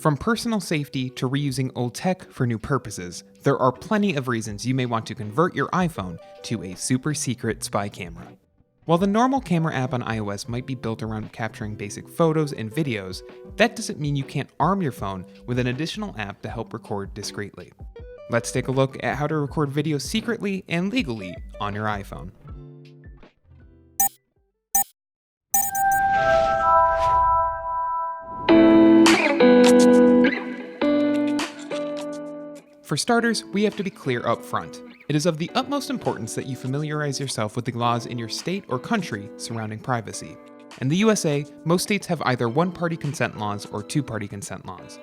From personal safety to reusing old tech for new purposes, there are plenty of reasons you may want to convert your iPhone to a super secret spy camera. While the normal camera app on iOS might be built around capturing basic photos and videos, that doesn't mean you can't arm your phone with an additional app to help record discreetly. Let's take a look at how to record video secretly and legally on your iPhone. For starters, we have to be clear up front. It is of the utmost importance that you familiarize yourself with the laws in your state or country surrounding privacy. In the USA, most states have either one-party consent laws or two-party consent laws.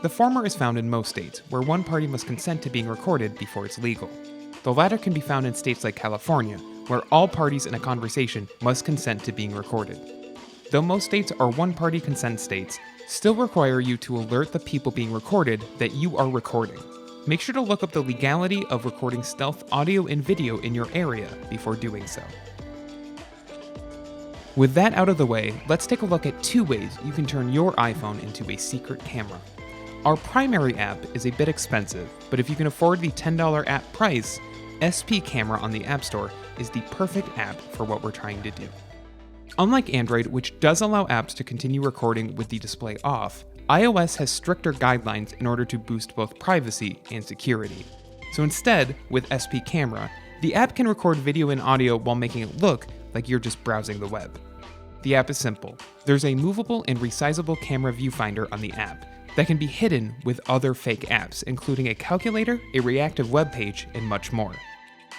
The former is found in most states, where one party must consent to being recorded before it's legal. The latter can be found in states like California, where all parties in a conversation must consent to being recorded. Though most states are one-party consent states, still require you to alert the people being recorded that you are recording. Make sure to look up the legality of recording stealth audio and video in your area before doing so. With that out of the way, let's take a look at two ways you can turn your iPhone into a secret camera. Our primary app is a bit expensive, but if you can afford the $10 app price, SP Camera on the App Store is the perfect app for what we're trying to do. Unlike Android, which does allow apps to continue recording with the display off, iOS has stricter guidelines in order to boost both privacy and security. So instead, with SP Camera, the app can record video and audio while making it look like you're just browsing the web. The app is simple. There's a movable and resizable camera viewfinder on the app that can be hidden with other fake apps, including a calculator, a reactive web page, and much more.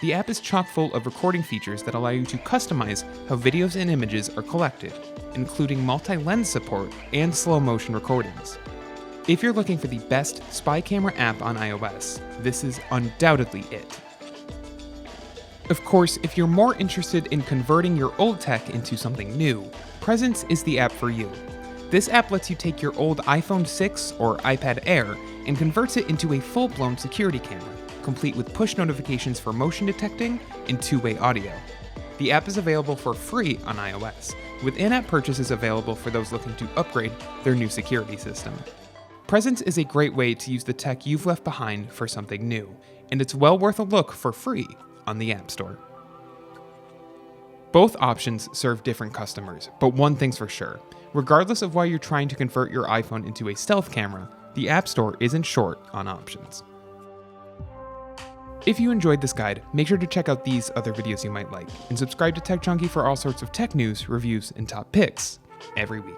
The app is chock full of recording features that allow you to customize how videos and images are collected, including multi-lens support and slow-motion recordings. If you're looking for the best spy camera app on iOS, this is undoubtedly it. Of course, if you're more interested in converting your old tech into something new, Presence is the app for you. This app lets you take your old iPhone 6 or iPad Air and converts it into a full-blown security camera, complete with push notifications for motion detecting and two-way audio. The app is available for free on iOS, with in-app purchases available for those looking to upgrade their new security system. Presence is a great way to use the tech you've left behind for something new, and it's well worth a look for free on the App Store. Both options serve different customers, but one thing's for sure. Regardless of why you're trying to convert your iPhone into a stealth camera, the App Store isn't short on options. If you enjoyed this guide, make sure to check out these other videos you might like, and subscribe to Tech Junkie for all sorts of tech news, reviews, and top picks every week.